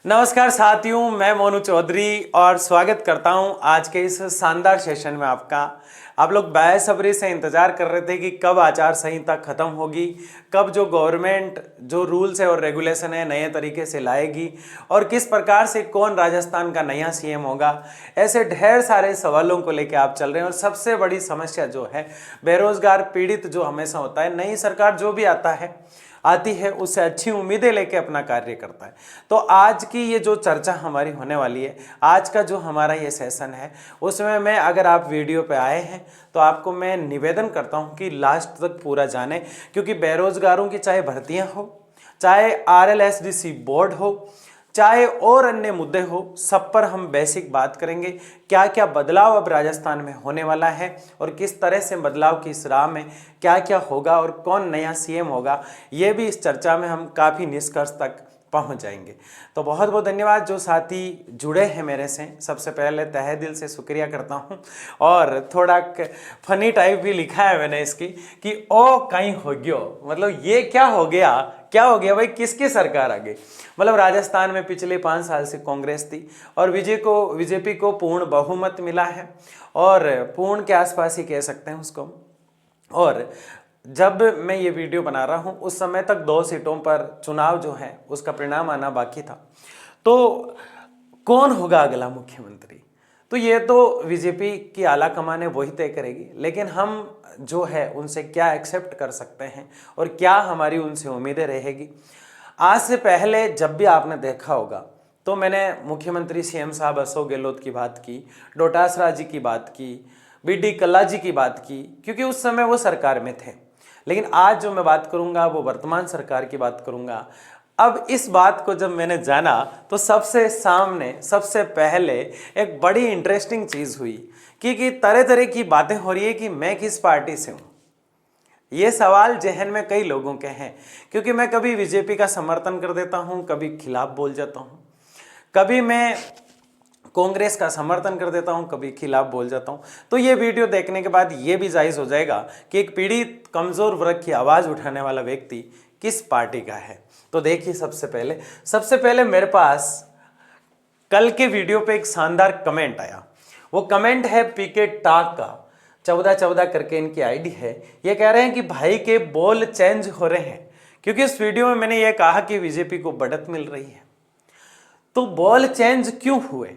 नमस्कार साथियों, मैं मोनू चौधरी और स्वागत करता हूं आज के इस शानदार सेशन में आपका। आप लोग बेसब्री से इंतजार कर रहे थे कि कब आचार संहिता खत्म होगी, कब जो गवर्नमेंट जो रूल्स है और रेगुलेशन है नए तरीके से लाएगी और किस प्रकार से कौन राजस्थान का नया सीएम होगा। ऐसे ढेर सारे सवालों को लेकर आप चल रहे हैं और सबसे बड़ी समस्या जो है बेरोजगार पीड़ित जो हमेशा होता है, नई सरकार जो भी आती है उससे अच्छी उम्मीदें लेके अपना कार्य करता है। तो आज की ये जो चर्चा हमारी होने वाली है, आज का जो हमारा ये सेशन है, उसमें मैं अगर आप वीडियो पे आए हैं तो आपको मैं निवेदन करता हूं कि लास्ट तक पूरा जाने, क्योंकि बेरोजगारों की चाहे भर्तियां हो, चाहे आरएलएसडीसी बोर्ड हो, चाहे और अन्य मुद्दे हो, सब पर हम बेसिक बात करेंगे। क्या क्या बदलाव अब राजस्थान में होने वाला है और किस तरह से बदलाव की इस राह में क्या क्या होगा और कौन नया सीएम होगा, ये भी इस चर्चा में हम काफ़ी निष्कर्ष तक पहुंच जाएंगे। तो बहुत बहुत धन्यवाद जो साथी जुड़े हैं मेरे से। सबसे पहले तहे दिल से शुक्रिया करता हूं। और थोड़ा फनी टाइप भी लिखा है मैंने इसकी कि ओ कहीं हो गयो, मतलब ये क्या हो गया भाई, किसकी सरकार आ गई। मतलब राजस्थान में पिछले 5 साल से कांग्रेस थी और बीजेपी को पूर्ण बहुमत मिला है और पूर्ण के आसपास ही कह सकते हैं उसको। और जब मैं ये वीडियो बना रहा हूँ उस समय तक 2 सीटों पर चुनाव जो है उसका परिणाम आना बाकी था। तो कौन होगा अगला मुख्यमंत्री, तो ये तो बीजेपी की आला कमान है, वही तय करेगी। लेकिन हम जो है उनसे क्या एक्सेप्ट कर सकते हैं और क्या हमारी उनसे उम्मीदें रहेगी। आज से पहले जब भी आपने देखा होगा तो मैंने मुख्यमंत्री सीएम साहब अशोक गहलोत की बात की, डोटासरा जी की बात की, बीडी कल्ला जी की बात की, क्योंकि उस समय वो सरकार में थे। लेकिन आज जो मैं बात करूंगा वो वर्तमान सरकार की बात करूंगा। अब इस बात को जब मैंने जाना तो सबसे पहले एक बड़ी इंटरेस्टिंग चीज हुई कि तरह तरह की बातें हो रही है कि मैं किस पार्टी से हूं। ये सवाल जहन में कई लोगों के हैं, क्योंकि मैं कभी बीजेपी का समर्थन कर देता हूं, कभी खिलाफ बोल जाता हूं, कभी मैं कांग्रेस का समर्थन कर देता हूं, कभी खिलाफ बोल जाता हूं। तो ये वीडियो देखने के बाद ये भी जायज हो जाएगा कि एक पीड़ित कमजोर वर्ग की आवाज उठाने वाला व्यक्ति किस पार्टी का है। तो देखिए, सबसे पहले मेरे पास कल के वीडियो पे एक शानदार कमेंट आया। वो कमेंट है पीके टाक का, 1414 करके इनकी आईडी है। ये कह रहे हैं कि भाई के बोल चेंज हो रहे हैं, क्योंकि इस वीडियो में मैंने ये कहा कि बीजेपी को बढ़त मिल रही है। तो बॉल चेंज क्यों हुए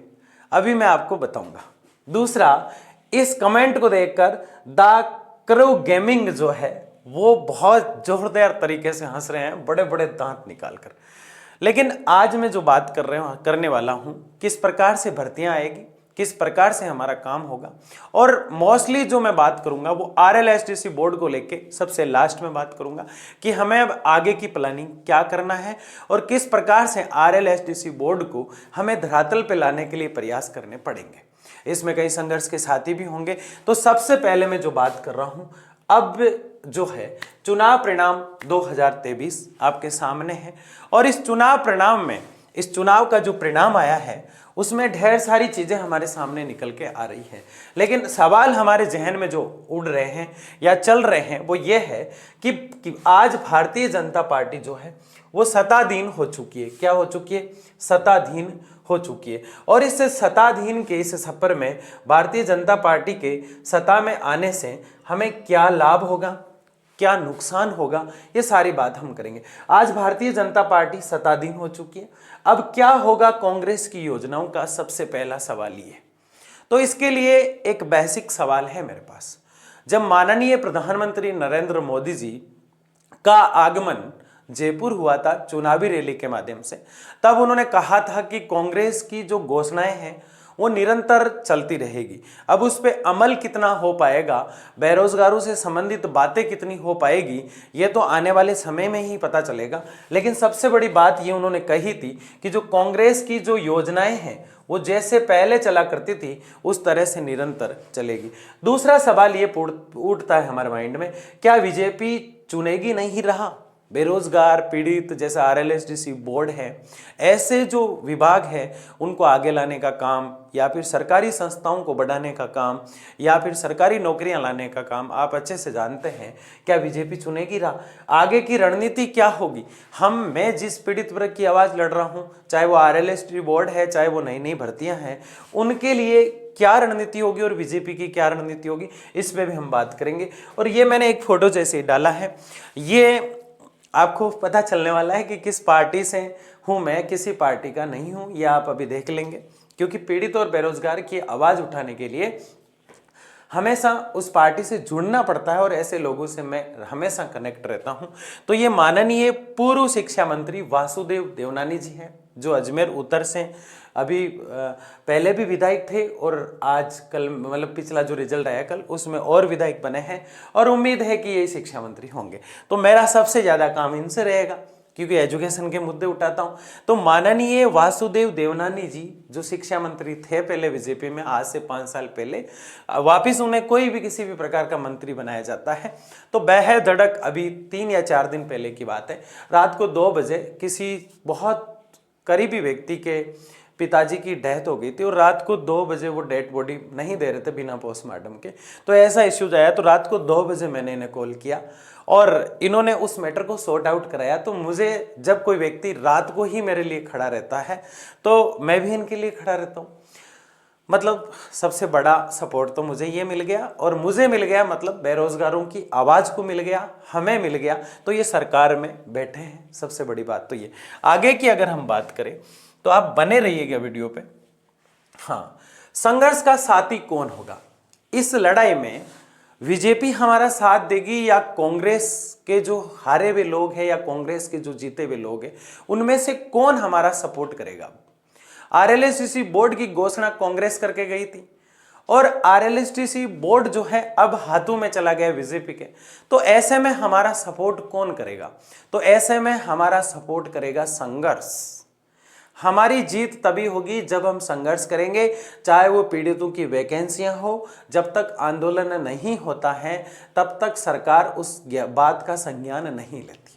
अभी मैं आपको बताऊंगा। दूसरा, इस कमेंट को देखकर द क्रो गेमिंग जो है वो बहुत जोरदार तरीके से हंस रहे हैं, बड़े बड़े दांत निकालकर। लेकिन आज मैं जो बात करने वाला हूं, किस प्रकार से भर्तियां आएगी, किस प्रकार से हमारा काम होगा, और मोस्टली जो मैं बात करूंगा वो आरएलएसटीसी बोर्ड को लेके सबसे लास्ट में बात करूंगा कि हमें अब आगे की प्लानिंग क्या करना है और किस प्रकार से आरएलएसटीसी बोर्ड को हमें धरातल पे लाने के लिए प्रयास करने पड़ेंगे। इसमें कई संघर्ष के साथी भी होंगे। तो सबसे पहले मैं जो बात कर रहा हूं, अब जो है चुनाव परिणाम 2023 आपके सामने है और इस चुनाव का जो परिणाम आया है उसमें ढेर सारी चीजें हमारे सामने निकल के आ रही है। लेकिन सवाल हमारे जहन में जो उड़ रहे हैं या चल रहे हैं वो ये है कि आज भारतीय जनता पार्टी जो है वो सत्ताधीन हो चुकी है। क्या हो चुकी है? सत्ताधीन हो चुकी है। और इस सत्ताधीन के इस सफर में भारतीय जनता पार्टी के सत्ता में आने से हमें क्या लाभ होगा, क्या नुकसान होगा, ये सारी बात हम करेंगे। आज भारतीय जनता पार्टी सत्ताधीन हो चुकी है, अब क्या होगा कांग्रेस की योजनाओं का सबसे पहला सवाल ये। तो इसके लिए एक बेसिक सवाल है मेरे पास। जब माननीय प्रधानमंत्री नरेंद्र मोदी जी का आगमन जयपुर हुआ था चुनावी रैली के माध्यम से, तब उन्होंने कहा था कि कांग्रेस की जो घोषणाएं हैं वो निरंतर चलती रहेगी। अब उस पर अमल कितना हो पाएगा, बेरोजगारों से संबंधित बातें कितनी हो पाएगी, ये तो आने वाले समय में ही पता चलेगा। लेकिन सबसे बड़ी बात ये उन्होंने कही थी कि जो कांग्रेस की जो योजनाएं हैं वो जैसे पहले चला करती थी उस तरह से निरंतर चलेगी। दूसरा सवाल ये उठता है हमारे माइंड में, क्या बीजेपी चुनेगी नहीं रहा? बेरोजगार पीड़ित जैसा आरएलएसटीसी बोर्ड है, ऐसे जो विभाग है उनको आगे लाने का काम, या फिर सरकारी संस्थाओं को बढ़ाने का काम, या फिर सरकारी नौकरियां लाने का काम आप अच्छे से जानते हैं। क्या बीजेपी चुनेगी राह? आगे की रणनीति क्या होगी? मैं जिस पीड़ित वर्ग की आवाज लड़ रहा हूं, चाहे वो आरएलएसटी बोर्ड है, चाहे वो नई नई भर्तियां हैं, उनके लिए क्या रणनीति होगी और बीजेपी की क्या रणनीति होगी, इस पे भी हम बात करेंगे। और ये मैंने एक फोटो जैसे डाला है, ये आपको पता चलने वाला है कि किस पार्टी से हूं मैं, किसी पार्टी का नहीं हूं, यह आप अभी देख लेंगे। क्योंकि पीड़ित और बेरोजगार की आवाज उठाने के लिए हमेशा उस पार्टी से जुड़ना पड़ता है और ऐसे लोगों से मैं हमेशा कनेक्ट रहता हूं। तो ये माननीय पूर्व शिक्षा मंत्री वासुदेव देवनानी जी हैं, जो अजमेर उत्तर से अभी पहले भी विधायक थे और आज कल मतलब पिछला जो रिजल्ट आया कल उसमें और विधायक बने हैं, और उम्मीद है कि ये शिक्षा मंत्री होंगे। तो मेरा सबसे ज़्यादा काम इनसे रहेगा क्योंकि एजुकेशन के मुद्दे उठाता हूं। तो माननीय वासुदेव देवनानी जी जो शिक्षा मंत्री थे पहले बीजेपी में, आज से 5 साल पहले, वापिस उन्हें कोई भी किसी भी प्रकार का मंत्री बनाया जाता है तो बेहद अभी 3 या 4 दिन पहले की बात है, रात को 2 बजे किसी बहुत करीबी व्यक्ति के पिताजी की डेथ हो गई थी और रात को 2 बजे वो डेड बॉडी नहीं दे रहे थे बिना पोस्टमार्टम के। तो ऐसा इश्यूज आया, तो रात को 2 बजे मैंने इन्हें कॉल किया और इन्होंने उस मैटर को सॉर्ट आउट कराया। तो मुझे जब कोई व्यक्ति रात को ही मेरे लिए खड़ा रहता है तो मैं भी इनके लिए खड़ा रहता हूँ। मतलब सबसे बड़ा सपोर्ट तो मुझे ये मिल गया, और मुझे मिल गया मतलब बेरोजगारों की आवाज़ को मिल गया, हमें मिल गया, तो ये सरकार में बैठे हैं। सबसे बड़ी बात तो ये। आगे की अगर हम बात करें तो आप बने रहिएगा वीडियो पे। हाँ, संघर्ष का साथी कौन होगा इस लड़ाई में? बीजेपी हमारा साथ देगी या कांग्रेस के जो हारे हुए लोग हैं या कांग्रेस के जो जीते हुए लोग हैं, उनमें से कौन हमारा सपोर्ट करेगा? आरएलएसटीसी बोर्ड की घोषणा कांग्रेस करके गई थी और आरएलएसटीसी बोर्ड जो है अब हाथों में चला गया बीजेपी के। तो ऐसे में हमारा सपोर्ट कौन करेगा? तो ऐसे में हमारा सपोर्ट करेगा संघर्ष। हमारी जीत तभी होगी जब हम संघर्ष करेंगे, चाहे वो पीड़ितों की वैकेंसियां हो। जब तक आंदोलन नहीं होता है तब तक सरकार उस बात का संज्ञान नहीं लेती।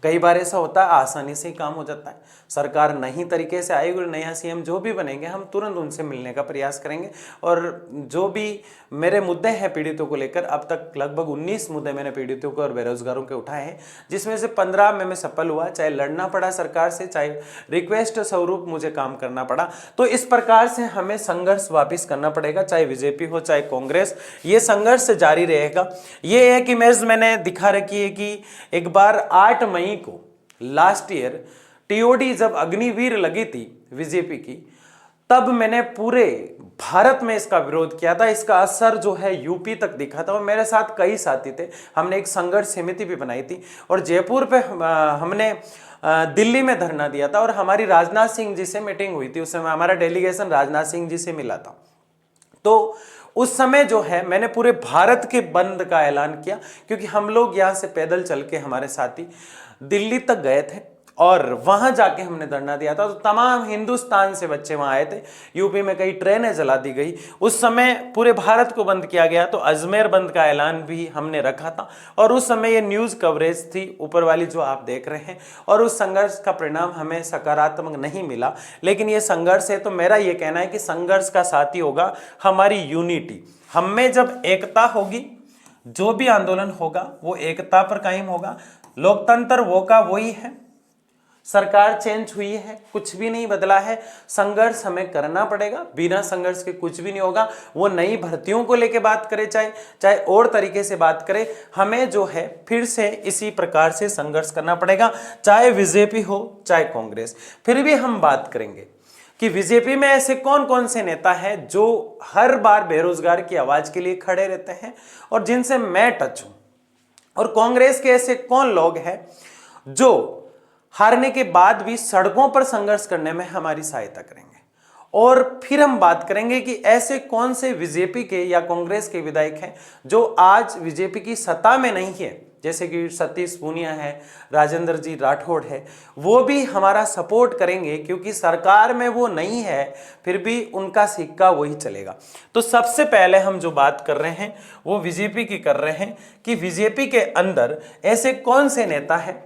कई बार ऐसा होता है आसानी से ही काम हो जाता है, सरकार नई तरीके से आएगी और नया सीएम जो भी बनेंगे हम तुरंत उनसे मिलने का प्रयास करेंगे। और जो भी मेरे मुद्दे हैं पीड़ितों को लेकर, अब तक लगभग 19 मुद्दे मैंने पीड़ितों को और बेरोजगारों के उठाए हैं, जिसमें से 15 में मैं सफल हुआ, चाहे लड़ना पड़ा सरकार से, चाहे रिक्वेस्ट स्वरूप मुझे काम करना पड़ा। तो इस प्रकार से हमें संघर्ष वापिस करना पड़ेगा, चाहे बीजेपी हो चाहे कांग्रेस, ये संघर्ष जारी रहेगा। ये एक इमेज मैंने दिखा रखी है कि एक बार 8 मई को लास्ट ईयर टीओडी जब अग्निवीर लगी थी बीजेपी की, तब मैंने पूरे भारत में इसका विरोध किया था। इसका असर जो है यूपी तक दिखा था और मेरे साथ कई साथी थे। हमने एक संघर्ष समिति भी बनाई थी और जयपुर पे हमने दिल्ली में धरना दिया था और हमारी राजनाथ सिंह जी से मीटिंग हुई थी। उस समय हमारा डेलीगेशन राजनाथ सिंह जी से मिला था। तो उस समय जो है मैंने पूरे भारत के बंद का ऐलान किया, क्योंकि हम लोग यहाँ से पैदल चल के हमारे साथी दिल्ली तक गए थे और वहां जाके हमने धरना दिया था। तो तमाम हिंदुस्तान से बच्चे वहां आए थे, यूपी में कई ट्रेनें जला दी गई। उस समय पूरे भारत को बंद किया गया, तो अजमेर बंद का ऐलान भी हमने रखा था और उस समय ये न्यूज़ कवरेज थी ऊपर वाली जो आप देख रहे हैं। और उस संघर्ष का परिणाम हमें सकारात्मक नहीं मिला, लेकिन ये संघर्ष है। तो मेरा ये कहना है कि संघर्ष का साथी होगा हमारी यूनिटी। हम में जब एकता होगी, जो भी आंदोलन होगा वो एकता पर कायम होगा। लोकतंत्र वो का वही है, सरकार चेंज हुई है, कुछ भी नहीं बदला है। संघर्ष हमें करना पड़ेगा, बिना संघर्ष के कुछ भी नहीं होगा। वो नई भर्तियों को लेके बात करें, चाहे और तरीके से बात करें, हमें जो है फिर से इसी प्रकार से संघर्ष करना पड़ेगा, चाहे बीजेपी हो चाहे कांग्रेस। फिर भी हम बात करेंगे कि बीजेपी में ऐसे कौन कौन से नेता हैं जो हर बार बेरोजगार की आवाज के लिए खड़े रहते हैं और जिनसे मैं टच हूं, और कांग्रेस के ऐसे कौन लोग हैं जो हारने के बाद भी सड़कों पर संघर्ष करने में हमारी सहायता करेंगे। और फिर हम बात करेंगे कि ऐसे कौन से बीजेपी के या कांग्रेस के विधायक हैं जो आज बीजेपी की सत्ता में नहीं है, जैसे कि सतीश पूनिया है, राजेंद्र जी राठौड़ है, वो भी हमारा सपोर्ट करेंगे, क्योंकि सरकार में वो नहीं है फिर भी उनका सिक्का वही चलेगा। तो सबसे पहले हम जो बात कर रहे हैं वो बीजेपी की कर रहे हैं कि बीजेपी के अंदर ऐसे कौन से नेता हैं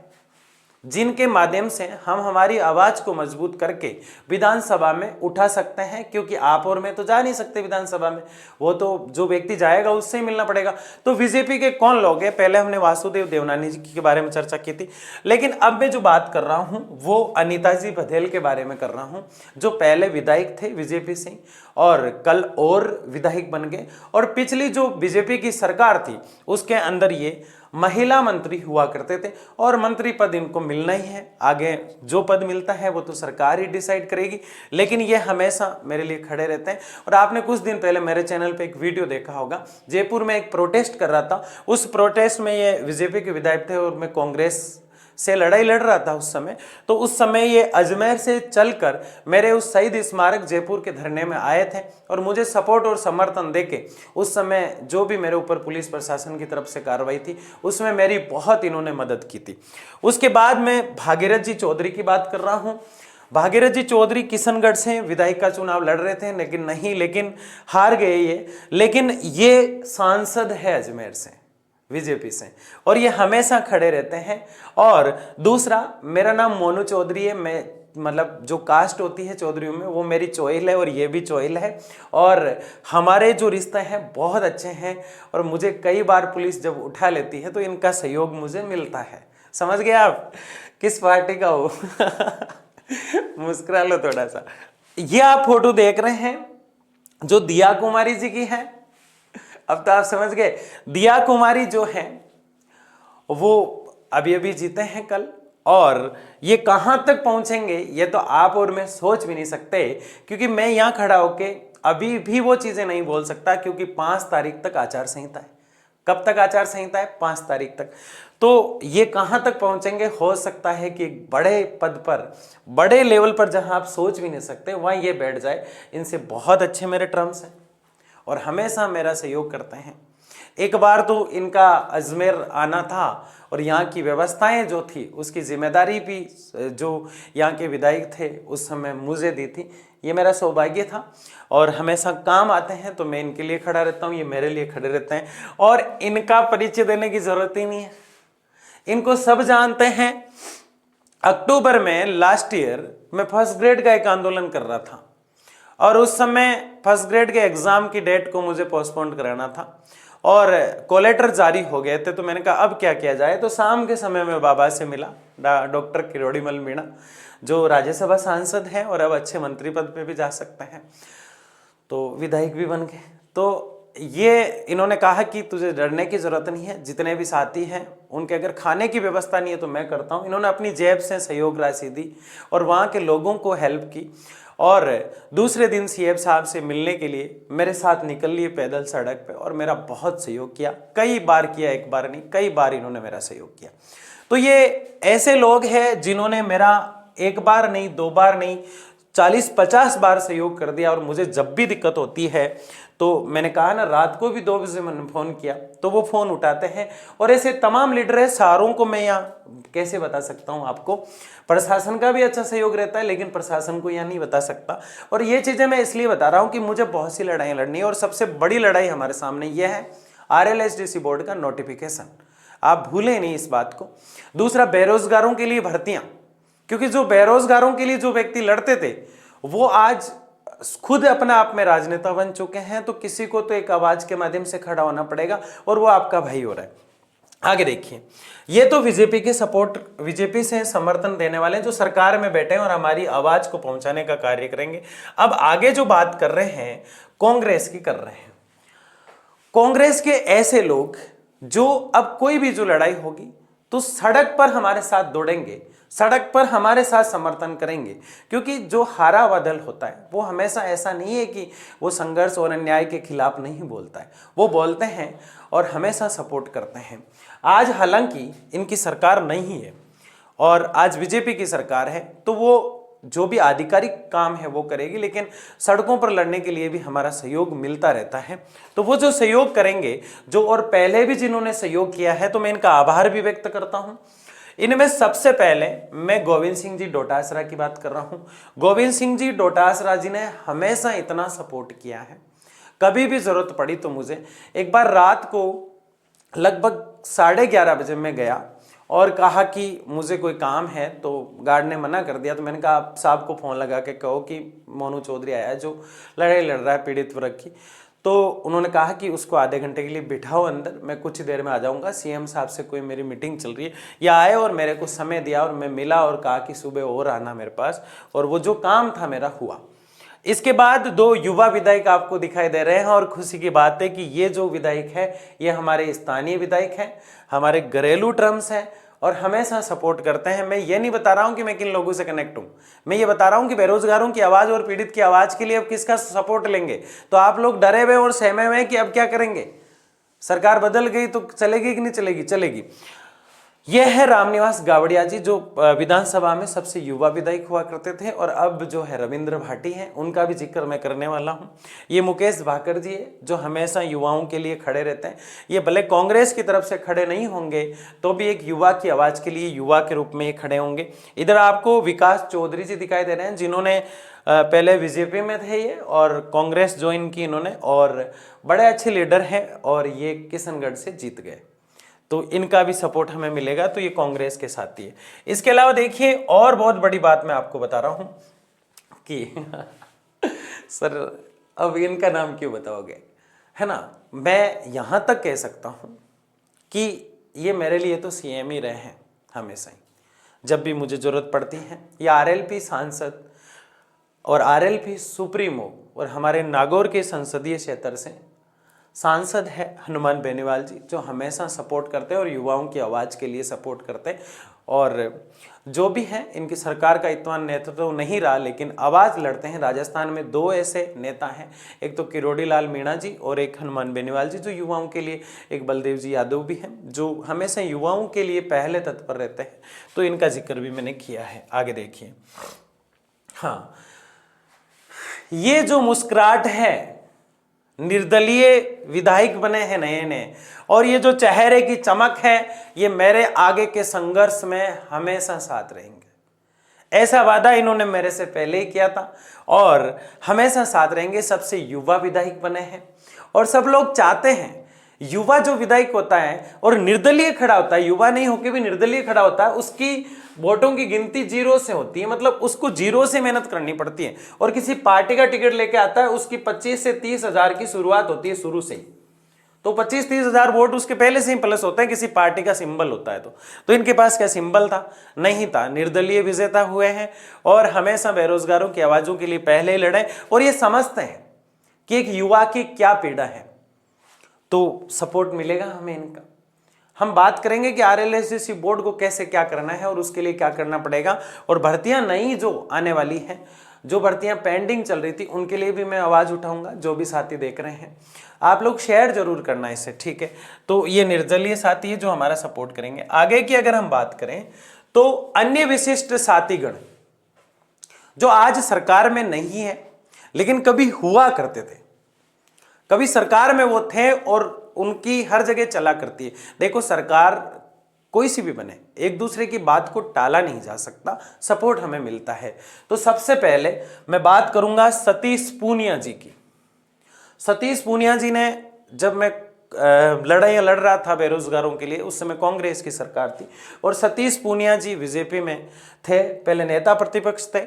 जिनके माध्यम से हम हमारी आवाज को मजबूत करके विधानसभा में उठा सकते हैं, क्योंकि आप और मैं तो जा नहीं सकते विधानसभा में, वो तो जो व्यक्ति जाएगा उससे ही मिलना पड़ेगा। तो बीजेपी के कौन लोग हैं? पहले हमने वासुदेव देवनानी जी के बारे में चर्चा की थी, लेकिन अब मैं जो बात कर रहा हूं वो अनीता जी बघेल के बारे में कर रहा हूं, जो पहले विधायक थे बीजेपी से और कल और विधायक बन गए। और पिछली जो बीजेपी की सरकार थी उसके अंदर ये महिला मंत्री हुआ करते थे, और मंत्री पद इनको मिलना ही है। आगे जो पद मिलता है वो तो सरकार ही डिसाइड करेगी, लेकिन ये हमेशा मेरे लिए खड़े रहते हैं। और आपने कुछ दिन पहले मेरे चैनल पे एक वीडियो देखा होगा, जयपुर में एक प्रोटेस्ट कर रहा था, उस प्रोटेस्ट में ये बीजेपी के विधायक थे और मैं कांग्रेस से लड़ाई लड़ रहा था उस समय। तो उस समय ये अजमेर से चलकर मेरे उस शहीद स्मारक जयपुर के धरने में आए थे और मुझे सपोर्ट और समर्थन देके उस समय जो भी मेरे ऊपर पुलिस प्रशासन की तरफ से कार्रवाई थी उसमें मेरी बहुत इन्होंने मदद की थी। उसके बाद मैं भागीरथ जी चौधरी की बात कर रहा हूँ। भागीरथ जी चौधरी किशनगढ़ से विधायक का चुनाव लड़ रहे थे, लेकिन हार गए ये। लेकिन ये सांसद है अजमेर से, बीजेपी से, और ये हमेशा खड़े रहते हैं। और दूसरा, मेरा नाम मोनू चौधरी है, मैं मतलब जो कास्ट होती है चौधरियों में वो मेरी चोइल है और ये भी चोइल है, और हमारे जो रिश्ते हैं बहुत अच्छे हैं। और मुझे कई बार पुलिस जब उठा लेती है तो इनका सहयोग मुझे मिलता है। समझ गए आप किस पार्टी का हो? मुस्कुरा लो थोड़ा सा। ये आप फोटो देख रहे हैं जो दिया कुमारी जी की है। अब तो आप समझ गए, दिया कुमारी जो है वो अभी अभी जीते हैं कल, और ये कहां तक पहुंचेंगे ये तो आप और मैं सोच भी नहीं सकते, क्योंकि मैं यहां खड़ा होके अभी भी वो चीजें नहीं बोल सकता, क्योंकि 5 तारीख तक आचार संहिता है। कब तक आचार संहिता है? 5 तारीख तक। तो ये कहां तक पहुंचेंगे? हो सकता है कि एक बड़े पद पर, बड़े लेवल पर, जहां आप सोच भी नहीं सकते वहां ये बैठ जाए। इनसे बहुत अच्छे मेरे टर्म्स हैं और हमेशा मेरा सहयोग करते हैं। एक बार तो इनका अजमेर आना था और यहाँ की व्यवस्थाएं जो थी उसकी जिम्मेदारी भी जो यहाँ के विधायक थे उस समय मुझे दी थी। ये मेरा सौभाग्य था और हमेशा काम आते हैं, तो मैं इनके लिए खड़ा रहता हूँ, ये मेरे लिए खड़े रहते हैं। और इनका परिचय देने की जरूरत ही नहीं है, इनको सब जानते हैं। अक्टूबर में लास्ट ईयर मैं फर्स्ट ग्रेड का एक आंदोलन कर रहा था और उस समय फर्स्ट ग्रेड के एग्जाम की डेट को मुझे पोस्टपोन कराना था और कॉलेटर जारी हो गए थे। तो मैंने कहा अब क्या किया जाए, तो शाम के समय में बाबा से मिला, डॉक्टर किरोड़ीमल मीणा, जो राज्यसभा सांसद हैं और अब अच्छे मंत्री पद पे भी जा सकते हैं, तो विधायक भी बन गए। तो ये इन्होंने कहा कि तुझे डरने की जरूरत नहीं है, जितने भी साथी हैं उनके अगर खाने की व्यवस्था नहीं है तो मैं करता हूँ। इन्होंने अपनी जेब से सहयोग राशि दी और वहाँ के लोगों को हेल्प की, और दूसरे दिन सीएम साहब से मिलने के लिए मेरे साथ निकल लिए पैदल सड़क पे और मेरा बहुत सहयोग किया। कई बार किया, एक बार नहीं, कई बार इन्होंने मेरा सहयोग किया। तो ये ऐसे लोग हैं जिन्होंने मेरा एक बार नहीं, 2 बार नहीं, 40-50 बार सहयोग कर दिया। और मुझे जब भी दिक्कत होती है तो मैंने कहा ना, रात को भी 2 बजे मैंने फोन किया तो वो फोन उठाते हैं। और ऐसे तमाम लीडर है, सारों को मैं यहाँ कैसे बता सकता हूँ आपको। प्रशासन का भी अच्छा सहयोग रहता है, लेकिन प्रशासन को यहाँ नहीं बता सकता। और ये चीजें मैं इसलिए बता रहा हूँ कि मुझे बहुत सी लड़ाइयाँ लड़नी है और सबसे बड़ी लड़ाई हमारे सामने यह है RLSDC बोर्ड का नोटिफिकेशन। आप भूलें नहीं इस बात को। दूसरा, बेरोजगारों के लिए भर्तियां, क्योंकि जो बेरोजगारों के लिए जो व्यक्ति लड़ते थे वो आज खुद अपने आप में राजनेता बन चुके हैं। तो किसी को तो एक आवाज के माध्यम से खड़ा होना पड़ेगा और वो आपका भाई हो रहा है। आगे देखिए, ये तो बीजेपी के सपोर्ट, बीजेपी से समर्थन देने वाले जो सरकार में बैठे हैं और हमारी आवाज को पहुंचाने का कार्य करेंगे। अब आगे जो बात कर रहे हैं कांग्रेस की कर रहे हैं। कांग्रेस के ऐसे लोग जो अब कोई भी जो लड़ाई होगी तो सड़क पर हमारे साथ दौड़ेंगे, सड़क पर हमारे साथ समर्थन करेंगे। क्योंकि जो हारा हुआ दल होता है वो हमेशा ऐसा नहीं है कि वो संघर्ष और अन्याय के खिलाफ नहीं बोलता है, वो बोलते हैं और हमेशा सपोर्ट करते हैं। आज हालांकि इनकी सरकार नहीं है और आज बीजेपी की सरकार है, तो वो जो भी आधिकारिक काम है वो करेगी, लेकिन सड़कों पर लड़ने के लिए भी हमारा सहयोग मिलता रहता है। तो वो जो सहयोग करेंगे, जो और पहले भी जिन्होंने सहयोग किया है, तो मैं इनका आभार भी व्यक्त करता हूं। इनमें सबसे पहले मैं गोविंद सिंह जी डोटासरा की बात कर रहा हूं। गोविंद सिंह जी डोटासरा जी ने हमेशा इतना सपोर्ट किया है, कभी भी जरूरत पड़ी तो मुझे। एक बार रात को लगभग 11:30 बजे मैं गया और कहा कि मुझे कोई काम है, तो गार्ड ने मना कर दिया। तो मैंने कहा आप साहब को फ़ोन लगा के कहो कि मोनू चौधरी आया है जो लड़ाई लड़ रहा है पीड़ित वर्ग की। तो उन्होंने कहा कि उसको आधे घंटे के लिए बिठाओ अंदर, मैं कुछ देर में आ जाऊंगा, सीएम साहब से कोई मेरी मीटिंग चल रही है। या आए और मेरे को समय दिया और मैं मिला और कहा कि सुबह और आना मेरे पास, और वो जो काम था मेरा हुआ। इसके बाद 2 युवा विधायक आपको दिखाई दे रहे हैं, और खुशी की बात है कि ये जो विधायक है ये हमारे स्थानीय विधायक हैं, हमारे घरेलू टर्म्स हैं और हमेशा सपोर्ट करते हैं। मैं ये नहीं बता रहा हूं कि मैं किन लोगों से कनेक्ट हूं, मैं ये बता रहा हूं कि बेरोजगारों की आवाज और पीड़ित की आवाज के लिए अब किसका सपोर्ट लेंगे। तो आप लोग डरे हुए और सहमे हुए कि अब क्या करेंगे, सरकार बदल गई तो चलेगी कि नहीं चलेगी? चलेगी। यह है रामनिवास गावड़िया जी, जो विधानसभा में सबसे युवा विधायक हुआ करते थे, और अब जो है रविंद्र भाटी हैं, उनका भी जिक्र मैं करने वाला हूं। ये मुकेश भाकर जी है जो हमेशा युवाओं के लिए खड़े रहते हैं। ये भले कांग्रेस की तरफ से खड़े नहीं होंगे तो भी एक युवा की आवाज के लिए युवा के रूप में ये खड़े होंगे। इधर आपको विकास चौधरी जी दिखाई दे रहे हैं, जिन्होंने पहले बीजेपी में थे ये, और कांग्रेस ज्वाइन की इन्होंने, और बड़े अच्छे लीडर हैं, और ये किशनगढ़ से जीत गए, तो इनका भी सपोर्ट हमें मिलेगा। तो ये कांग्रेस के साथी है। इसके अलावा देखिए, और बहुत बड़ी बात मैं आपको बता रहा हूं कि सर अब इनका नाम क्यों बताओगे, है ना? मैं यहां तक कह सकता हूं कि ये मेरे लिए तो सीएम ही रहे हैं हमेशा ही, जब भी मुझे जरूरत पड़ती है। ये आरएलपी सांसद और आरएलपी सुप्रीमो और हमारे नागौर के संसदीय क्षेत्र से सांसद है हनुमान बेनीवाल जी, जो हमेशा सपोर्ट करते हैं और युवाओं की आवाज़ के लिए सपोर्ट करते हैं। और जो भी हैं, इनकी सरकार का इतना नेतृत्व तो नहीं रहा, लेकिन आवाज़ लड़ते हैं। राजस्थान में 2 ऐसे नेता हैं, एक तो किरोड़ी लाल मीणा जी और एक हनुमान बेनीवाल जी, जो युवाओं के लिए, एक बलदेव जी यादव भी हैं जो हमेशा युवाओं के लिए पहले तत्पर रहते हैं। तो इनका जिक्र भी मैंने किया है। आगे देखिए, हाँ, ये जो मुस्कुराहट है, निर्दलीय विधायक बने हैं नए नए, और ये जो चेहरे की चमक है, ये मेरे आगे के संघर्ष में हमेशा साथ रहेंगे। ऐसा वादा इन्होंने मेरे से पहले ही किया था और हमेशा साथ रहेंगे। सबसे युवा विधायक बने हैं, और सब लोग चाहते हैं युवा जो विधायक होता है और निर्दलीय खड़ा होता है, युवा नहीं होकर भी निर्दलीय खड़ा होता है, उसकी वोटों की गिनती 0 से होती है। मतलब उसको 0 से मेहनत करनी पड़ती है। और किसी पार्टी का टिकट लेके आता है, उसकी 25 से 30 हजार की शुरुआत होती है शुरू से ही। तो 25-30 हजार वोट उसके पहले से ही प्लस होते हैं, किसी पार्टी का सिंबल होता है। तो इनके पास क्या सिंबल था? नहीं था। निर्दलीय विजेता हुए हैं और हमेशा बेरोजगारों की आवाजों के लिए पहले ही लड़े, और ये समझते हैं कि एक युवा की क्या पीड़ा है। तो सपोर्ट मिलेगा हमें इनका। हम बात करेंगे कि आरएलएससी बोर्ड को कैसे क्या करना है और उसके लिए क्या करना पड़ेगा, और भर्तियां नई जो आने वाली हैं, जो भर्तियां पेंडिंग चल रही थी, उनके लिए भी मैं आवाज उठाऊंगा। जो भी साथी देख रहे हैं, आप लोग शेयर जरूर करना इसे, ठीक है? तो ये निर्दलीय साथी है जो हमारा सपोर्ट करेंगे। आगे की अगर हम बात करें तो अन्य विशिष्ट साथीगण जो आज सरकार में नहीं है लेकिन कभी हुआ करते थे, कभी सरकार में वो थे और उनकी हर जगह चला करती है। देखो, सरकार कोई सी भी बने, एक दूसरे की बात को टाला नहीं जा सकता, सपोर्ट हमें मिलता है। तो सबसे पहले मैं बात करूंगा सतीश पूनिया जी की। सतीश पूनिया जी ने, जब मैं लड़ाइयाँ लड़ रहा था बेरोजगारों के लिए, उस समय कांग्रेस की सरकार थी, और सतीश पूनिया जी बीजेपी में थे। पहले नेता प्रतिपक्ष थे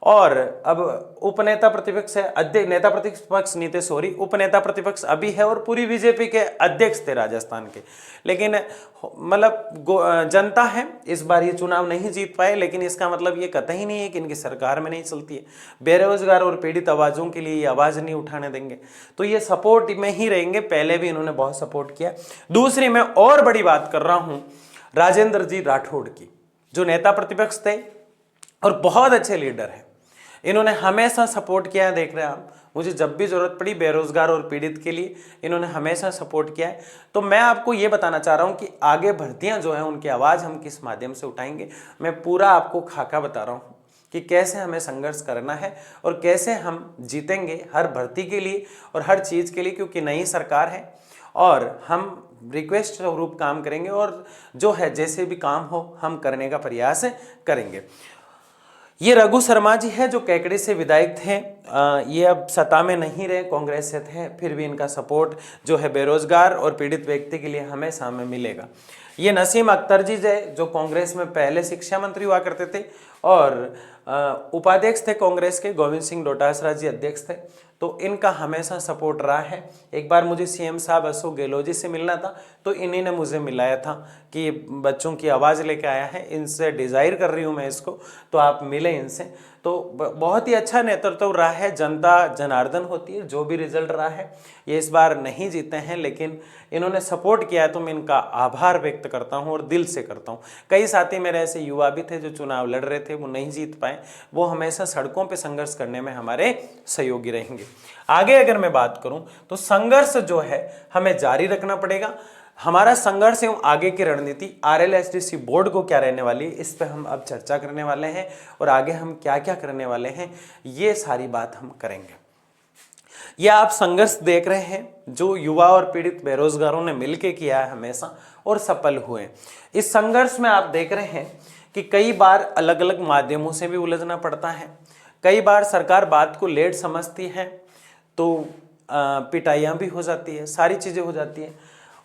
और अब उपनेता प्रतिपक्ष है, अध्यक्ष, नेता प्रतिपक्ष नहीं थे, सॉरी, उपनेता प्रतिपक्ष अभी है, और पूरी बीजेपी के अध्यक्ष थे राजस्थान के। लेकिन मतलब जनता है, इस बार ये चुनाव नहीं जीत पाए, लेकिन इसका मतलब ये कतई नहीं है कि इनकी सरकार में नहीं चलती है। बेरोजगार और पीड़ित आवाज़ों के लिए ये आवाज़ नहीं उठाने देंगे, तो ये सपोर्ट में ही रहेंगे। पहले भी इन्होंने बहुत सपोर्ट किया। दूसरी मैं और बड़ी बात कर रहा हूँ राजेंद्र जी राठौड़ की, जो नेता प्रतिपक्ष थे और बहुत अच्छे लीडर हैं। इन्होंने हमेशा सपोर्ट किया है। देख रहे हैं आप, मुझे जब भी जरूरत पड़ी बेरोजगार और पीड़ित के लिए, इन्होंने हमेशा सपोर्ट किया है। तो मैं आपको ये बताना चाह रहा हूँ कि आगे भर्तियाँ जो हैं उनकी आवाज़ हम किस माध्यम से उठाएंगे। मैं पूरा आपको खाका बता रहा हूँ कि कैसे हमें संघर्ष करना है और कैसे हम जीतेंगे हर भर्ती के लिए और हर चीज़ के लिए, क्योंकि नई सरकार है और हम रिक्वेस्ट स्वरूप काम करेंगे, और जो है जैसे भी काम हो हम करने का प्रयास करेंगे। ये रघु शर्मा जी है जो कैकड़ी से विधायक थे। ये अब सत्ता में नहीं रहे, कांग्रेस से थे, फिर भी इनका सपोर्ट जो है बेरोजगार और पीड़ित व्यक्ति के लिए हमेशा हमें मिलेगा। ये नसीम अख्तर जी जो कांग्रेस में पहले शिक्षा मंत्री हुआ करते थे और उपाध्यक्ष थे कांग्रेस के, गोविंद सिंह डोटासरा जी अध्यक्ष थे। तो इनका हमेशा सपोर्ट रहा है। एक बार मुझे सीएम साहब अशोक गहलोत जी से मिलना था, तो इन्हीं ने मुझे मिलाया था कि बच्चों की आवाज़ लेके आया है, इनसे डिज़ायर कर रही हूँ मैं इसको, तो आप मिले इनसे। तो बहुत ही अच्छा नेतृत्व रहा है। जनता जनार्दन होती है, जो भी रिजल्ट रहा है। ये इस बार नहीं जीते हैं, लेकिन इन्होंने सपोर्ट किया है, तो मैं इनका आभार व्यक्त करता हूँ और दिल से करता हूँ। कई साथी मेरे ऐसे युवा भी थे जो चुनाव लड़ रहे थे, वो नहीं जीत पाए। वो हमेशा सड़कों पे संघर्ष करने में हमारे सहयोगी रहेंगे। आगे अगर मैं बात करूं तो संघर्ष जो है हमें जारी रखना पड़ेगा। हमारा संघर्ष एवं आगे की रणनीति RLSDC बोर्ड को क्या रहने वाली है, इस पे हम अब चर्चा करने वाले हैं और आगे हम क्या क्या करने वाले हैं, ये सारी बात हम करेंगे। ये आप संघर्ष देख रहे हैं जो युवा और पीड़ित बेरोजगारों ने मिलकर किया है हमेशा और सफल हुए। इस संघर्ष में आप देख रहे हैं कि कई बार अलग अलग माध्यमों से भी उलझना पड़ता है। कई बार सरकार बात को लेट समझती है तो पिटाइयाँ भी हो जाती है, सारी चीज़ें हो जाती हैं।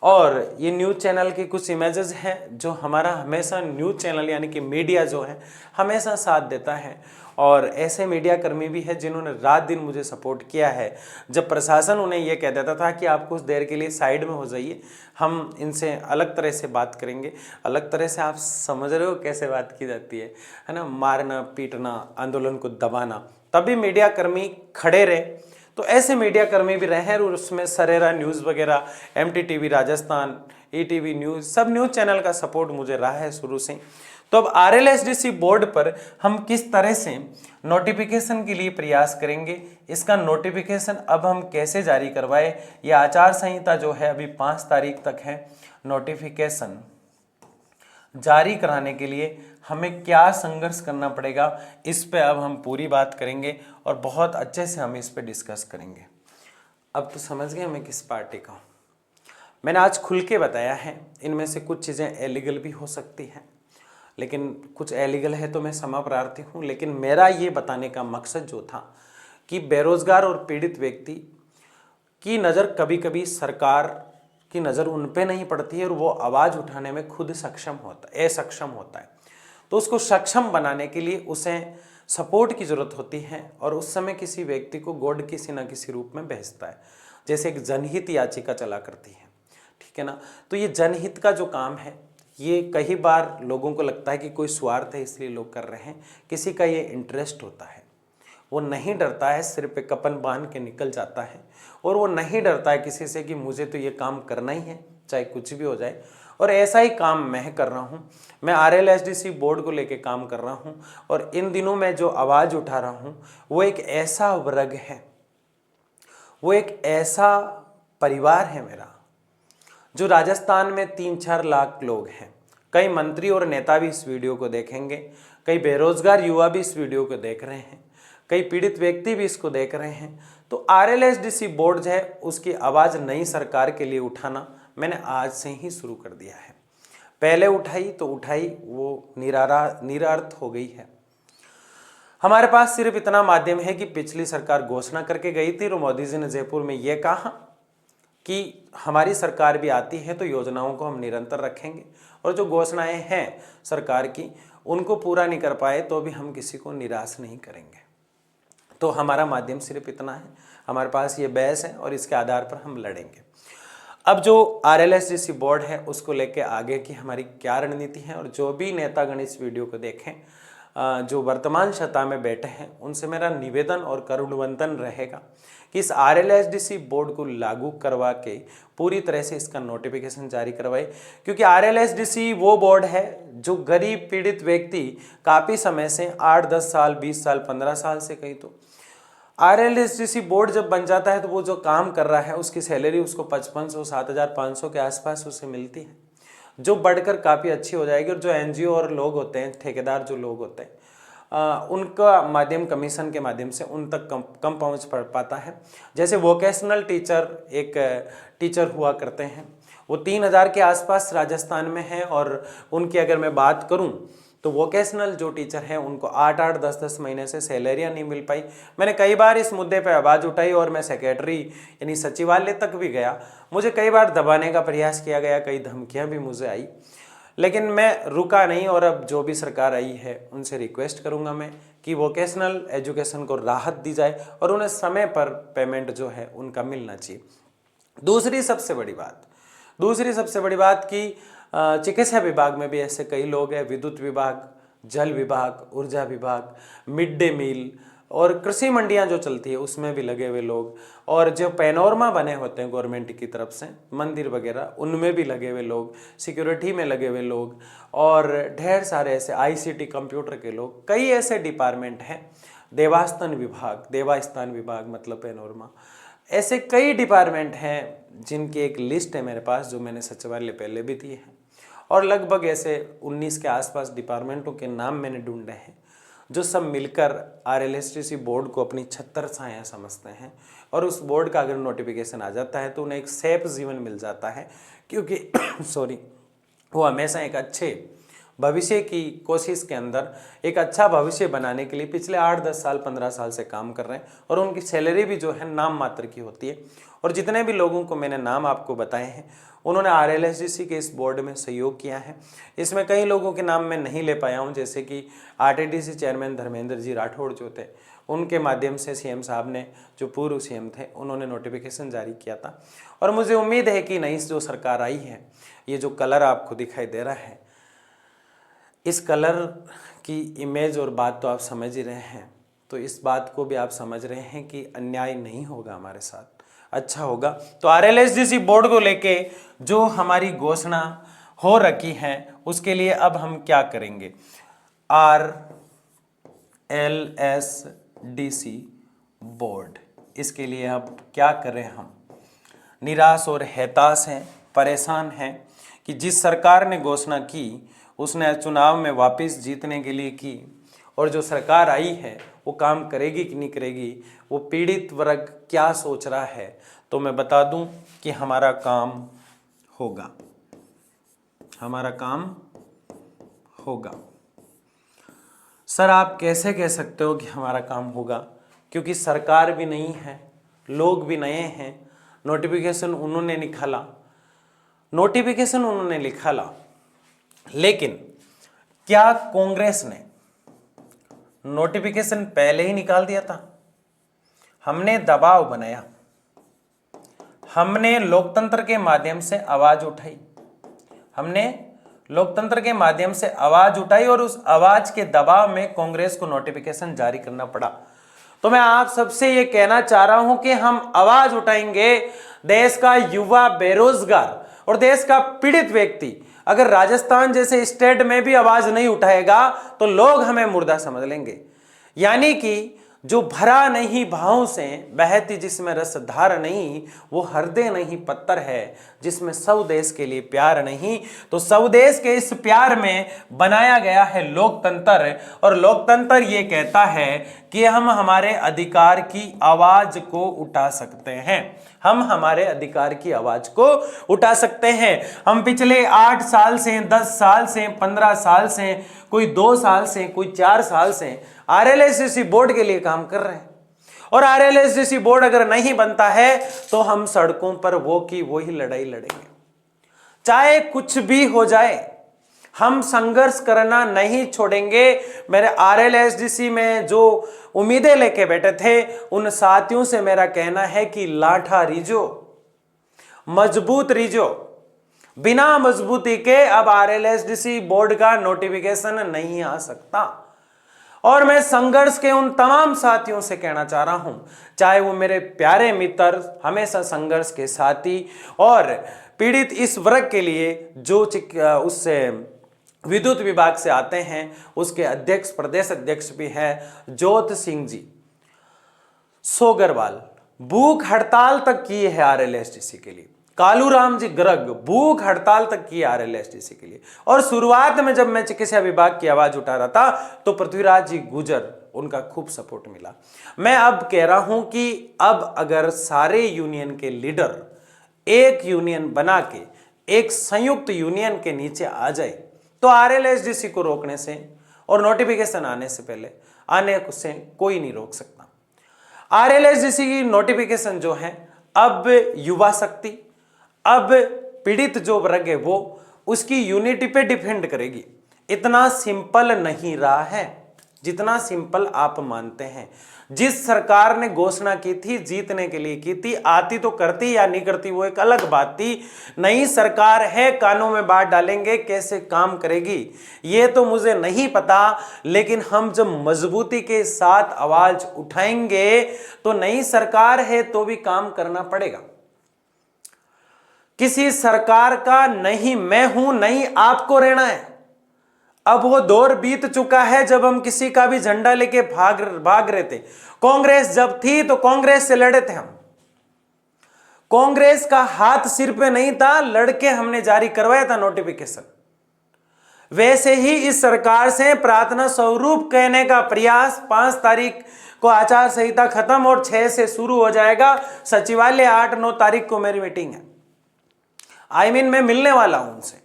और ये न्यूज़ चैनल के कुछ इमेजेस हैं जो हमारा हमेशा न्यूज़ चैनल यानी कि मीडिया जो है हमेशा साथ देता है। और ऐसे मीडिया कर्मी भी है जिन्होंने रात दिन मुझे सपोर्ट किया है। जब प्रशासन उन्हें यह कह देता था कि आप कुछ देर के लिए साइड में हो जाइए, हम इनसे अलग तरह से बात करेंगे। अलग तरह से आप समझ रहे हो कैसे बात की जाती है ना, मारना पीटना, आंदोलन को दबाना, तभी मीडिया कर्मी खड़े रहे। तो ऐसे मीडिया कर्मी भी रहे हैं और उसमें सरेरा न्यूज़ वगैरह, MTTV राजस्थान, ETV न्यूज़, सब न्यूज़ चैनल का सपोर्ट मुझे रहा है शुरू से। तो अब RLSDC बोर्ड पर हम किस तरह से नोटिफिकेशन के लिए प्रयास करेंगे, इसका नोटिफिकेशन अब हम कैसे जारी करवाए, यह आचार संहिता जो है अभी 5 तारीख तक है। नोटिफिकेशन जारी कराने के लिए हमें क्या संघर्ष करना पड़ेगा, इस पे अब हम पूरी बात करेंगे और बहुत अच्छे से हम इस पे डिस्कस करेंगे। अब तो समझ गए मैं किस पार्टी का हूँ। मैंने आज खुल के बताया है, इनमें से कुछ चीज़ें एलीगल भी हो सकती हैं, लेकिन कुछ एलीगल है तो मैं क्षमा प्रार्थी हूँ। लेकिन मेरा ये बताने का मकसद जो था कि बेरोजगार और पीड़ित व्यक्ति की नज़र कभी कभी सरकार की नज़र उन पे नहीं पड़ती है और वो आवाज़ उठाने में खुद सक्षम होता, असक्षम होता है। तो उसको सक्षम बनाने के लिए उसे सपोर्ट की ज़रूरत होती है और उस समय किसी व्यक्ति को गॉड किसी न किसी रूप में भेजता है। जैसे एक जनहित याचिका चला करती है, ठीक है ना। तो ये जनहित का जो काम है, ये कई बार लोगों को लगता है कि कोई स्वार्थ है इसलिए लोग कर रहे हैं, किसी का ये इंटरेस्ट होता है। वो नहीं डरता है, सिर पे कपन बांध के निकल जाता है और वो नहीं डरता है किसी से कि मुझे तो ये काम करना ही है, चाहे कुछ भी हो जाए। और ऐसा ही काम मैं कर रहा हूँ। मैं RLSDC बोर्ड को लेके काम कर रहा हूँ और इन दिनों मैं जो आवाज़ उठा रहा हूँ वो एक ऐसा वर्ग है, वो एक ऐसा परिवार है मेरा, जो राजस्थान में 3-4 लाख लोग हैं। कई मंत्री और नेता भी इस वीडियो को देखेंगे, कई बेरोजगार युवा भी इस वीडियो को देख रहे हैं, कई पीड़ित व्यक्ति भी इसको देख रहे हैं। तो RLSDC बोर्ड जो है उसकी आवाज़ नई सरकार के लिए उठाना मैंने आज से ही शुरू कर दिया है। पहले उठाई तो उठाई, वो निरार्थ हो गई है। हमारे पास सिर्फ इतना माध्यम है कि पिछली सरकार घोषणा करके गई थी और मोदी जी ने जयपुर में ये कहा कि हमारी सरकार भी आती है तो योजनाओं को हम निरंतर रखेंगे और जो घोषणाएं हैं सरकार की उनको पूरा नहीं कर पाए तो भी हम किसी को निराश नहीं करेंगे। तो हमारा माध्यम सिर्फ इतना है, हमारे पास ये बहस है और इसके आधार पर हम लड़ेंगे। अब जो RLSDC बोर्ड है उसको लेके आगे की हमारी क्या रणनीति है, और जो भी नेतागण इस वीडियो को देखें, जो वर्तमान सत्ता में बैठे हैं, उनसे मेरा निवेदन और करुणवंदन रहेगा कि इस RLSDC बोर्ड को लागू करवा के पूरी तरह से इसका नोटिफिकेशन जारी करवाए। क्योंकि RLSDC वो बोर्ड है जो गरीब पीड़ित व्यक्ति काफ़ी समय से 8-10 साल, 20 साल, 15 साल से कहीं तो RLSDC बोर्ड जब बन जाता है तो वो जो काम कर रहा है उसकी सैलरी उसको 5500, 7500 के आसपास उसे मिलती है, जो बढ़कर काफ़ी अच्छी हो जाएगी। और जो NGO और लोग होते हैं, ठेकेदार जो लोग होते हैं, उनका माध्यम कमीशन के माध्यम से उन तक कम पहुंच पड़ पाता है। जैसे वोकेशनल टीचर, एक टीचर हुआ करते हैं, वो 3000 के आसपास राजस्थान में है। और उनकी अगर मैं बात करूं तो वोकेशनल जो टीचर हैं उनको 8-8, 10-10 महीने से सैलरियां नहीं मिल पाई। मैंने कई बार इस मुद्दे पर आवाज़ उठाई और मैं सेक्रेटरी यानी सचिवालय तक भी गया। मुझे कई बार दबाने का प्रयास किया गया, कई धमकियां भी मुझे आई, लेकिन मैं रुका नहीं। और अब जो भी सरकार आई है उनसे रिक्वेस्ट करूंगा मैं कि वोकेशनल एजुकेशन को राहत दी जाए और उन्हें समय पर पेमेंट जो है उनका मिलना चाहिए। दूसरी सबसे बड़ी बात कि चिकित्सा विभाग में भी ऐसे कई लोग हैं, विद्युत विभाग, जल विभाग, ऊर्जा विभाग, मिड डे मील और कृषि मंडियां जो चलती है उसमें भी लगे हुए लोग, और जो पैनोरमा बने होते हैं गवर्नमेंट की तरफ से मंदिर वगैरह उनमें भी लगे हुए लोग, सिक्योरिटी में लगे हुए लोग, और ढेर सारे ऐसे ICT कंप्यूटर के लोग, कई ऐसे डिपार्टमेंट हैं, देवास्थान विभाग मतलब पैनोरमा, ऐसे कई डिपार्टमेंट हैं जिनकी एक लिस्ट है मेरे पास जो मैंने सचिवालय पहले भी दी है, और लगभग ऐसे 19 के आसपास डिपार्टमेंटों के नाम मैंने ढूंढे हैं जो सब मिलकर RLSTC बोर्ड को अपनी छत्तर छाया समझते हैं, और उस बोर्ड का अगर नोटिफिकेशन आ जाता है तो उन्हें एक सेफ जीवन मिल जाता है, क्योंकि वो हमेशा एक अच्छे भविष्य की कोशिश के अंदर एक अच्छा भविष्य बनाने के लिए पिछले 8-10 साल 15 साल से काम कर रहे हैं, और उनकी सैलरी भी जो है नाम मात्र की होती है। और जितने भी लोगों को मैंने नाम आपको बताए हैं उन्होंने RLSTC के इस बोर्ड में सहयोग किया है। इसमें कई लोगों के नाम मैं नहीं ले पाया हूं, जैसे कि RTDC चेयरमैन धर्मेंद्र जी राठौड़ जो थे, उनके माध्यम से CM साहब ने, जो पूर्व CM थे, उन्होंने नोटिफिकेशन जारी किया था। और मुझे उम्मीद है कि नई जो सरकार आई है, ये जो कलर आपको दिखाई दे रहा है, इस कलर की इमेज और बात तो आप समझ ही रहे हैं, तो इस बात को भी आप समझ रहे हैं कि अन्याय नहीं होगा हमारे साथ, अच्छा होगा। तो RLSTC बोर्ड को लेके जो हमारी घोषणा हो रखी है उसके लिए अब हम क्या करेंगे, RLSTC बोर्ड, इसके लिए अब क्या करें, हम निराश और हताश हैं, परेशान हैं कि जिस सरकार ने घोषणा की उसने चुनाव में वापस जीतने के लिए की, और जो सरकार आई है वो काम करेगी कि नहीं करेगी, वो पीड़ित वर्ग क्या सोच रहा है, तो मैं बता दूं कि हमारा काम होगा, हमारा काम होगा। सर आप कैसे कह सकते हो कि हमारा काम होगा, क्योंकि सरकार भी नहीं है, लोग भी नए हैं, नोटिफिकेशन उन्होंने निकाला, लेकिन क्या कांग्रेस ने नोटिफिकेशन पहले ही निकाल दिया था? हमने दबाव बनाया, हमने लोकतंत्र के माध्यम से आवाज उठाई, और उस आवाज के दबाव में कांग्रेस को नोटिफिकेशन जारी करना पड़ा। तो मैं आप सबसे ये कहना चाह रहा हूं कि हम आवाज उठाएंगे। देश का युवा बेरोजगार और देश का पीड़ित व्यक्ति अगर राजस्थान जैसे स्टेट में भी आवाज नहीं उठाएगा तो लोग हमें मुर्दा समझ लेंगे। यानी कि जो भरा नहीं भावों से बहती जिसमें रसधार नहीं, वो हृदय नहीं पत्थर है जिसमें स्वदेश के लिए प्यार नहीं। तो स्वदेश के इस प्यार में बनाया गया है लोकतंत्र, और लोकतंत्र ये कहता है कि हम हमारे अधिकार की आवाज को उठा सकते हैं, हम हमारे अधिकार की आवाज को उठा सकते हैं। हम पिछले 8 साल से, 10 साल से, 15 साल से, कोई 2 साल से, कोई 4 साल से RLSTC बोर्ड के लिए काम कर रहे हैं, और RLSTC बोर्ड अगर नहीं बनता है तो हम सड़कों पर वो की वही लड़ाई लड़ेंगे, चाहे कुछ भी हो जाए, हम संघर्ष करना नहीं छोड़ेंगे। मेरे RLSTC में जो उम्मीदें लेके बैठे थे उन साथियों से मेरा कहना है कि लाठा रीजो, मजबूत रीजो, बिना मजबूती के अब RLSTC बोर्ड का नोटिफिकेशन नहीं आ सकता। और मैं संघर्ष के उन तमाम साथियों से कहना चाह रहा हूं, चाहे वो मेरे प्यारे मित्र, हमेशा संघर्ष के साथी, और पीड़ित इस वर्ग के लिए जो उससे विद्युत विभाग से आते हैं, उसके अध्यक्ष, प्रदेश अध्यक्ष भी है ज्योत सिंह जी सोगरवाल, भूख हड़ताल तक की है RLSTC के लिए। कालूराम जी गर्ग भूख हड़ताल तक की RLSTC के लिए। और शुरुआत में जब मैं चिकित्सा विभाग की आवाज उठा रहा था तो पृथ्वीराज जी गुजर, उनका खूब सपोर्ट मिला। मैं अब कह रहा हूं कि अब अगर सारे यूनियन के लीडर एक यूनियन बना के एक संयुक्त यूनियन के नीचे आ जाए तो आरएलएसडीसी को रोकने से और नोटिफिकेशन आने से पहले आने से कोई नहीं रोक सकता। आरएलएसडीसी की नोटिफिकेशन जो है अब युवा शक्ति, अब पीड़ित जो वर्ग है वो उसकी यूनिटी पे डिपेंड करेगी। इतना सिंपल नहीं रहा है जितना सिंपल आप मानते हैं। जिस सरकार ने घोषणा की थी जीतने के लिए की थी, आती तो करती या नहीं करती वो एक अलग बात थी। नई सरकार है, कानों में बात डालेंगे, कैसे काम करेगी ये तो मुझे नहीं पता, लेकिन हम जब मजबूती के साथ आवाज उठाएंगे तो नई सरकार है तो भी काम करना पड़ेगा। किसी सरकार का नहीं मैं हूं नहीं आपको रहना है। अब वो दौर बीत चुका है जब हम किसी का भी झंडा लेके भाग रहे थे। कांग्रेस जब थी तो कांग्रेस से लड़े थे हम, कांग्रेस का हाथ सिर पे नहीं था, लड़के हमने जारी करवाया था नोटिफिकेशन। वैसे ही इस सरकार से प्रार्थना स्वरूप कहने का प्रयास 5 तारीख को आचार संहिता खत्म और 6 से शुरू हो जाएगा। सचिवालय 8-9 तारीख को मेरी मीटिंग है, मैं मिलने वाला हूं उनसे,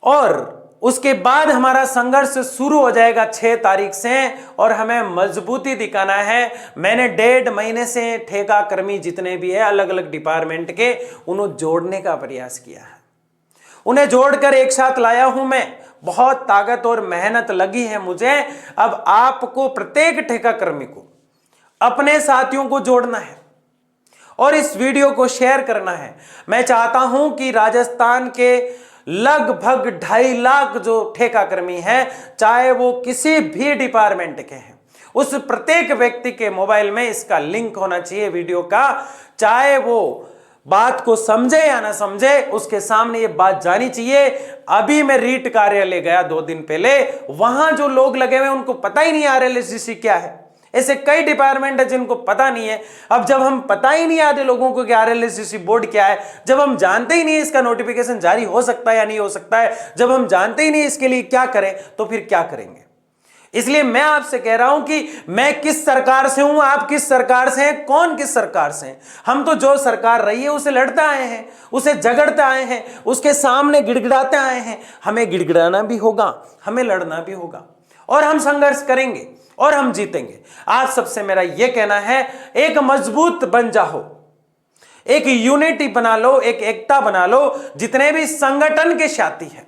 और उसके बाद हमारा संघर्ष शुरू हो जाएगा 6 तारीख से और हमें मजबूती दिखाना है। मैंने 1.5 महीने से ठेका कर्मी जितने भी है अलग अलग डिपार्टमेंट के, उन्हें जोड़ने का प्रयास किया है, उन्हें जोड़कर एक साथ लाया हूं मैं। बहुत ताकत और मेहनत लगी है मुझे। अब आपको प्रत्येक ठेका कर्मी को अपने साथियों को जोड़ना है और इस वीडियो को शेयर करना है। मैं चाहता हूं कि राजस्थान के लगभग 2.5 लाख जो ठेका कर्मी हैं, चाहे वो किसी भी डिपार्टमेंट के हैं, उस प्रत्येक व्यक्ति के मोबाइल में इसका लिंक होना चाहिए वीडियो का। चाहे वो बात को समझे या ना समझे, उसके सामने ये बात जानी चाहिए। अभी मैं रीट कार्यालय गया 2 दिन पहले, वहां जो लोग लगे हुए उनको पता ही नहीं आरएलएसडीसी क्या है। ऐसे कई डिपार्टमेंट है जिनको पता नहीं है। अब जब हम पता ही नहीं आते लोगों को कि आरएलएसडीसी बोर्ड क्या है, जब हम जानते ही नहीं इसका नोटिफिकेशन जारी हो सकता है या नहीं हो सकता है, जब हम जानते ही नहीं इसके लिए क्या करें, तो फिर क्या करेंगे। इसलिए मैं आपसे कह रहा हूं कि मैं किस सरकार से हूं, आप किस सरकार से हैं, कौन किस सरकार से हैं। हम तो जो सरकार रही है उसे लड़ते आए हैं, उसे झगड़ते आए हैं, उसके सामने गिड़गिड़ाते आए हैं। हमें गिड़गिड़ाना भी होगा, हमें लड़ना भी होगा और हम संघर्ष करेंगे और हम जीतेंगे। आज सबसे मेरा यह कहना है, एक मजबूत बन जाओ, एक यूनिटी बना लो, एक एकता बना लो। जितने भी संगठन के साथी हैं,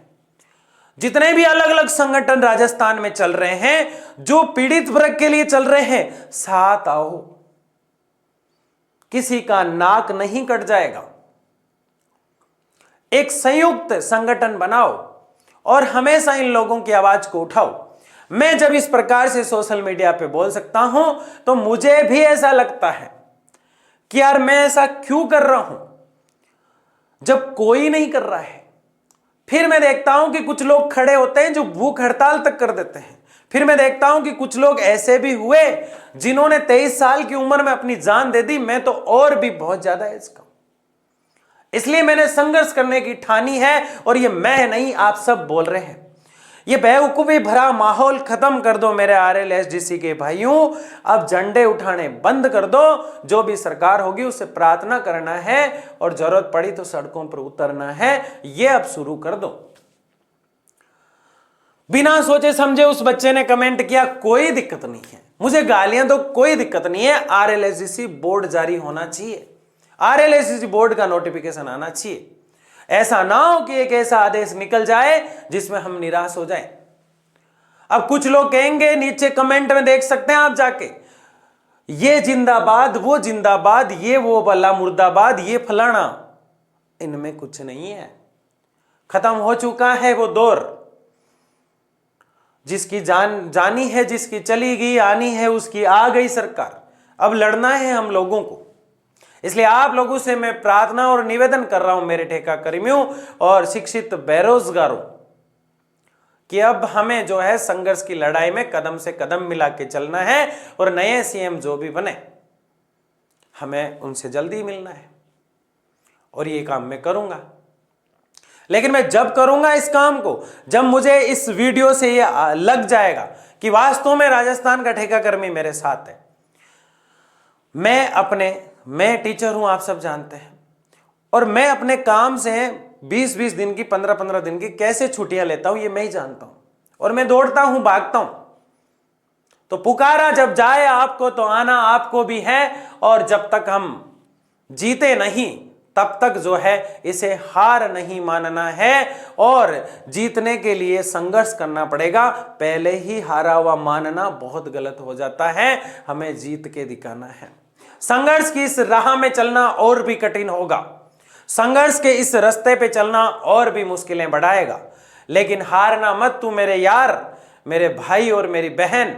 जितने भी अलग अलग संगठन राजस्थान में चल रहे हैं, जो पीड़ित वर्ग के लिए चल रहे हैं, साथ आओ, किसी का नाक नहीं कट जाएगा। एक संयुक्त संगठन बनाओ और हमेशा इन लोगों की आवाज को उठाओ। मैं जब इस प्रकार से सोशल मीडिया पे बोल सकता हूं तो मुझे भी ऐसा लगता है कि यार मैं ऐसा क्यों कर रहा हूं जब कोई नहीं कर रहा है। फिर मैं देखता हूं कि कुछ लोग खड़े होते हैं जो भूख हड़ताल तक कर देते हैं। फिर मैं देखता हूं कि कुछ लोग ऐसे भी हुए जिन्होंने 23 साल की उम्र में अपनी जान दे दी। मैं तो और भी बहुत ज्यादा है इसका। इसलिए मैंने संघर्ष करने की ठानी है और ये मैं नहीं, आप सब बोल रहे हैं। ये बेवकूफी भरा माहौल खत्म कर दो मेरे आरएलएसडीसी के भाइयों। अब झंडे उठाने बंद कर दो। जो भी सरकार होगी उसे प्रार्थना करना है और जरूरत पड़ी तो सड़कों पर उतरना है। ये अब शुरू कर दो। बिना सोचे समझे उस बच्चे ने कमेंट किया, कोई दिक्कत नहीं है, मुझे गालियां दो, कोई दिक्कत नहीं है। आरएलएसडीसी बोर्ड जारी होना चाहिए, आरएलएसडीसी बोर्ड का नोटिफिकेशन आना चाहिए। ऐसा ना हो कि एक ऐसा आदेश निकल जाए जिसमें हम निराश हो जाएं। अब कुछ लोग कहेंगे, नीचे कमेंट में देख सकते हैं आप जाके, ये जिंदाबाद, वो जिंदाबाद, ये वो वाला मुर्दाबाद, ये फलाना। इनमें कुछ नहीं है, खत्म हो चुका है वो दौर। जिसकी जान जानी है, जिसकी चली गई, आनी है, उसकी आ गई सरकार। अब लड़ना है हम लोगों को। इसलिए आप लोगों से मैं प्रार्थना और निवेदन कर रहा हूं, मेरे ठेका कर्मियों और शिक्षित बेरोजगारों, कि अब हमें जो है संघर्ष की लड़ाई में कदम से कदम मिला के चलना है और नए सीएम जो भी बने हमें उनसे जल्दी मिलना है और ये काम मैं करूंगा। लेकिन मैं जब करूंगा इस काम को, जब मुझे इस वीडियो से ये लग जाएगा कि वास्तव में राजस्थान का ठेका कर्मी मेरे साथ है। मैं टीचर हूं, आप सब जानते हैं, और मैं अपने काम से 20-20 दिन की, 15-15 दिन की कैसे छुट्टियां लेता हूं ये मैं ही जानता हूं। और मैं दौड़ता हूं, भागता हूं। तो पुकारा जब जाए आपको तो आना आपको भी है, और जब तक हम जीते नहीं तब तक जो है इसे हार नहीं मानना है, और जीतने के लिए संघर्ष करना पड़ेगा। पहले ही हारा हुआ मानना बहुत गलत हो जाता है, हमें जीत के दिखाना है। संघर्ष की इस राह में चलना और भी कठिन होगा, संघर्ष के इस रास्ते पे चलना और भी मुश्किलें बढ़ाएगा, लेकिन हारना मत तू मेरे यार, मेरे भाई और मेरी बहन।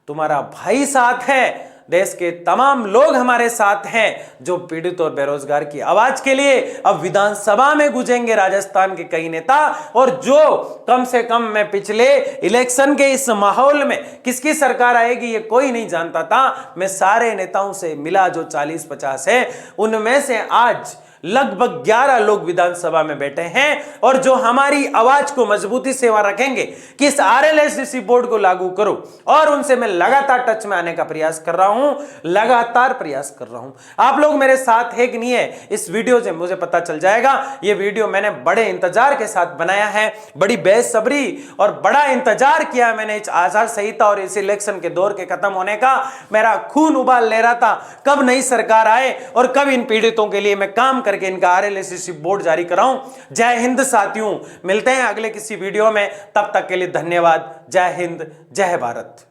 तुम्हारा भाई साथ है, देश के तमाम लोग हमारे साथ हैं जो पीड़ित और बेरोजगार की आवाज के लिए अब विधानसभा में गूंजेंगे राजस्थान के कई नेता। और जो कम से कम मैं पिछले इलेक्शन के इस माहौल में किसकी सरकार आएगी ये कोई नहीं जानता था, मैं सारे नेताओं से मिला जो 40-50 है, उनमें से आज लगभग 11 लोग विधानसभा में बैठे हैं, और जो हमारी आवाज को मजबूती से वहां रखेंगे कि इस RLSDC बोर्ड को लागू करो, और उनसे मैं लगातार टच में आने का प्रयास कर रहा हूं, लगातार प्रयास कर रहा हूं। आप लोग मेरे साथ है कि नहीं है, इस वीडियो से मुझे पता चल जाएगा। ये वीडियो मैंने बड़े इंतजार के साथ बनाया है, बड़ी बेसब्री और बड़ा इंतजार किया मैंने इस आचार संहिता और इस इलेक्शन के दौर के खत्म होने का। मेरा खून उबाल ले रहा था कब नई सरकार आए और कब इन पीड़ितों के लिए मैं काम करके इनका RLSDC बोर्ड जारी कराऊं। जय हिंद साथियों, मिलते हैं अगले किसी वीडियो में, तब तक के लिए धन्यवाद। जय हिंद, जय भारत।